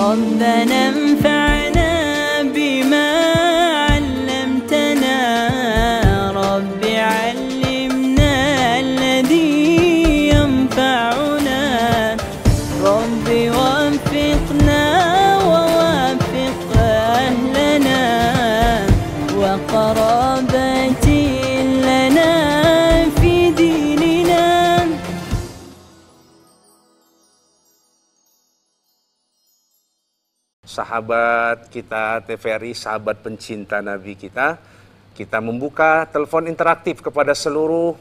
ربنا انفعنا بما علمتنا رب علمنا الذي ينفعنا رب وفقنا ووفق أهلنا وقرابات لنا في ديننا. Sahabat kita TVRI, sahabat pencinta Nabi kita membuka telepon interaktif kepada seluruh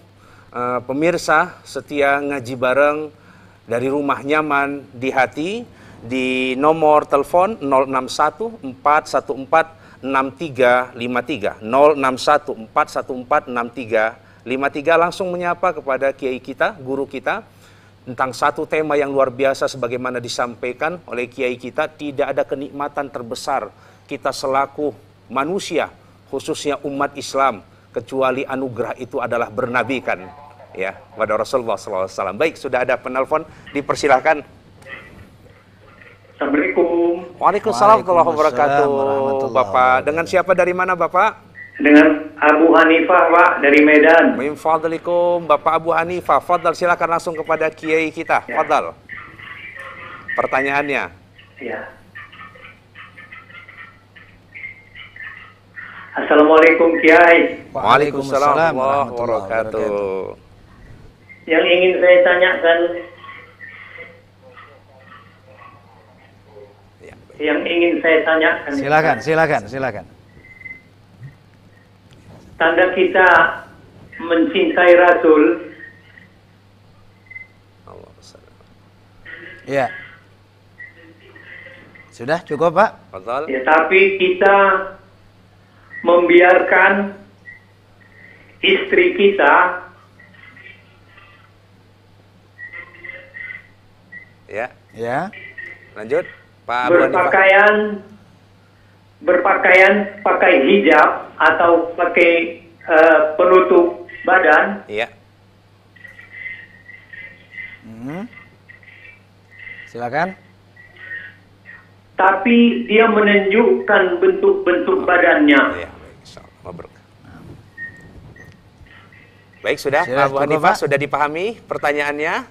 pemirsa setia ngaji bareng dari Rumah Nyaman di Hati di nomor telepon 0614146353 0614146353. Langsung menyapa kepada kiai kita, guru kita, tentang satu tema yang luar biasa sebagaimana disampaikan oleh kiai kita. Tidak ada kenikmatan terbesar kita selaku manusia, khususnya umat Islam, kecuali anugerah itu adalah bernabi kan ya pada Rasulullah SAW. Baik, sudah ada penelpon, dipersilahkan. Assalamualaikum. Waalaikumsalam warahmatullahi wabarakatuh. Bapak, dengan siapa, dari mana Bapak? Dengan Abu Hanifah, Pak, dari Medan. Min fadlikum, Bapak Abu Hanifah. Fadal, silakan langsung kepada kiai kita. Ya. Fadal. Pertanyaannya. Ya. Assalamualaikum Kiai. Waalaikumsalam warahmatullahi wabarakatuh. Yang ingin saya tanyakan, Silakan. Tanda kita mencintai Rasul. Ya. Sudah cukup, Pak? Fadal. Ya, tapi kita membiarkan istri kita Ya. Lanjut, Pak Abu Hanifah. berpakaian pakai hijab atau pakai penutup badan. Iya. Silakan. Tapi dia menunjukkan bentuk-bentuk badannya. Iya, baik, insyaallah. Mabruk. Baik, sudah Sudah Pak Abu cukup, Hanifah, Pak? sudah dipahami pertanyaannya?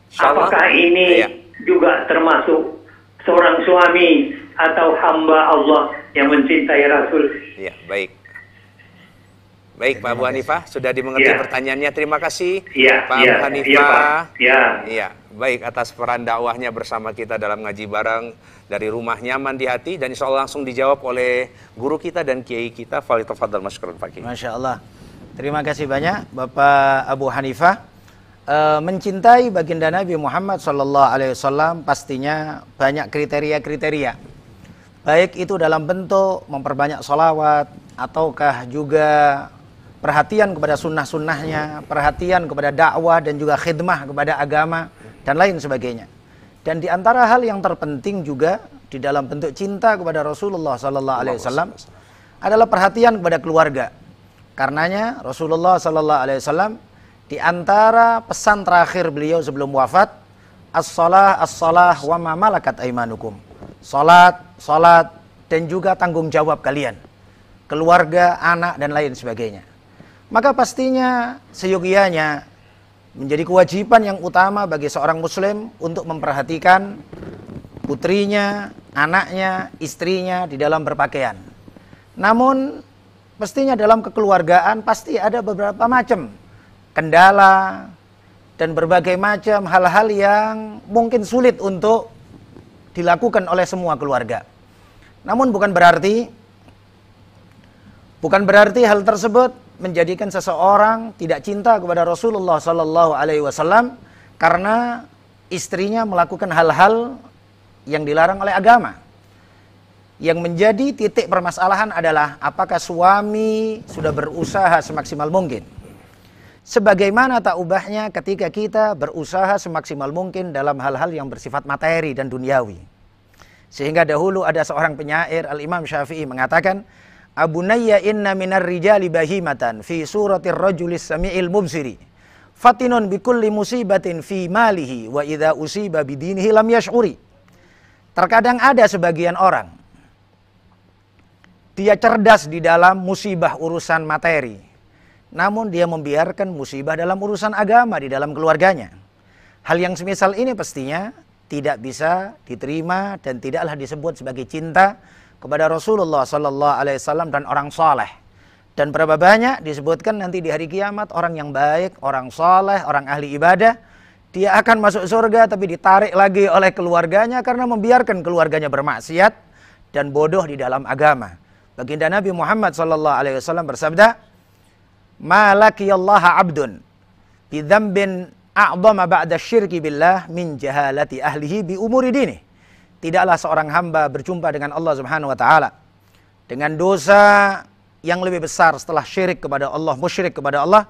Insyaallah. Apakah ini Iya. juga termasuk seorang suami atau hamba Allah yang mencintai Rasul? Iya, baik. Baik, Pak Abu Hanifah, sudah dimengerti Iya. pertanyaannya. Terima kasih, Iya, Pak iya, Abu Hanifah. iya, Pak. Iya. Iya, baik, atas peran dakwahnya bersama kita dalam ngaji bareng dari Rumah Nyaman di Hati, dan insya Allah langsung dijawab oleh guru kita dan kiai kita. Fadhal masykuran Pak Kiai. Masya Allah. Terima kasih banyak Bapak Abu Hanifah. Mencintai baginda Nabi Muhammad SAW pastinya banyak kriteria-kriteria. Baik itu dalam bentuk memperbanyak sholawat, ataukah juga perhatian kepada sunnah-sunnahnya, perhatian kepada dakwah dan juga khidmah kepada agama, dan lain sebagainya. Dan di antara hal yang terpenting juga di dalam bentuk cinta kepada Rasulullah SAW adalah perhatian kepada keluarga. Karenanya Rasulullah SAW di antara pesan terakhir beliau sebelum wafat, as-salah wa ma malakat aimanukum. Salat, dan juga tanggung jawab kalian, keluarga, anak, dan lain sebagainya. Maka pastinya seyogianya menjadi kewajiban yang utama bagi seorang muslim untuk memperhatikan putrinya, anaknya, istrinya di dalam berpakaian. Namun pastinya dalam kekeluargaan pasti ada beberapa macam kendala dan berbagai macam hal-hal yang mungkin sulit untuk dilakukan oleh semua keluarga. Namun bukan berarti hal tersebut menjadikan seseorang tidak cinta kepada Rasulullah SAW karena istrinya melakukan hal-hal yang dilarang oleh agama. Yang menjadi titik permasalahan adalah apakah suami sudah berusaha semaksimal mungkin. Sebagaimana tak ubahnya ketika kita berusaha semaksimal mungkin dalam hal-hal yang bersifat materi dan duniawi. Sehingga dahulu ada seorang penyair, Al-Imam Syafi'i, mengatakan, Abunayya inna minar rijali bahimatan fi suratir rajulis sami'il mubsiri fatinun bikulli musibatin fi malihi wa idha usiba bidinihi lam yash'uri. Terkadang ada sebagian orang, dia cerdas di dalam musibah urusan materi, namun dia membiarkan musibah dalam urusan agama di dalam keluarganya. Hal yang semisal ini pastinya tidak bisa diterima dan tidaklah disebut sebagai cinta kepada Rasulullah Sallallahu Alaihi Wasallam dan orang soleh. Dan berapa banyak disebutkan nanti di hari kiamat orang yang baik, orang soleh, orang ahli ibadah, dia akan masuk surga tapi ditarik lagi oleh keluarganya karena membiarkan keluarganya bermaksiat dan bodoh di dalam agama. Baginda Nabi Muhammad Sallallahu Alaihi Wasallam bersabda, "Ma laqiyallaha 'abdun bi dzambin a'dhama ba'da syirki billah min jahalati ahlihi bi umuri dinih." Tidaklah seorang hamba berjumpa dengan Allah Subhanahu wa taala dengan dosa yang lebih besar setelah syirik kepada Allah, musyrik kepada Allah.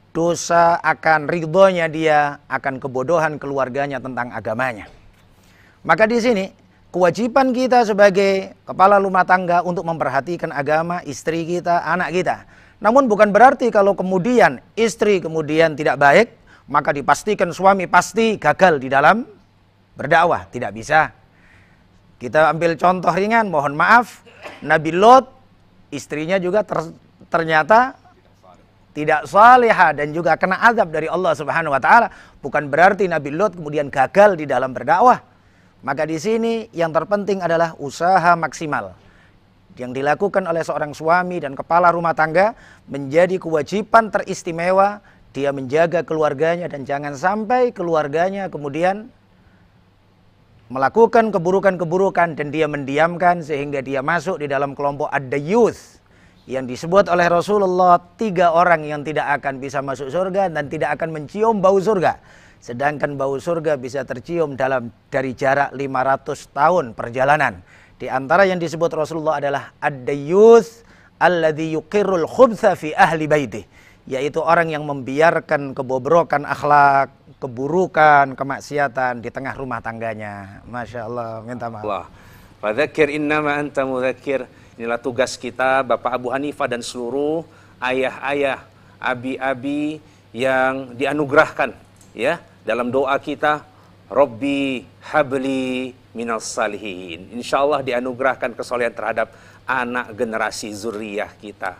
Dosa akan ridhonya dia, akan kebodohan keluarganya tentang agamanya. Maka di sini kewajiban kita sebagai kepala rumah tangga untuk memperhatikan agama istri kita, anak kita. Namun bukan berarti kalau kemudian istri kemudian tidak baik, maka dipastikan suami pasti gagal di dalam berdakwah. Tidak bisa. Kita ambil contoh ringan, mohon maaf, Nabi Lot, istrinya juga ternyata tidak salihah dan juga kena azab dari Allah Subhanahu wa taala. Bukan berarti Nabi Lot kemudian gagal di dalam berdakwah. Maka di sini yang terpenting adalah usaha maksimal yang dilakukan oleh seorang suami dan kepala rumah tangga menjadi kewajiban teristimewa. Dia menjaga keluarganya dan jangan sampai keluarganya kemudian melakukan keburukan-keburukan dan dia mendiamkan sehingga dia masuk di dalam kelompok ad-dayyuth yang disebut oleh Rasulullah 3 orang yang tidak akan bisa masuk surga dan tidak akan mencium bau surga. Sedangkan bau surga bisa tercium dari jarak 500 tahun perjalanan. Di antara yang disebut Rasulullah adalah ad-dayyuth alladzi yuqirrul khubtha fi ahli baitih, yaitu orang yang membiarkan kebobrokan akhlak, keburukan, kemaksiatan di tengah rumah tangganya. Masya Allah, minta maaf. Allah. Fadzakir innama anta mudzakir. Inilah tugas kita, Bapak Abu Hanifah dan seluruh ayah-ayah, abi-abi yang dianugerahkan ya dalam doa kita, Rabbi habli minal salihin. Insyaallah dianugerahkan kesolehan terhadap anak generasi zuriyah kita.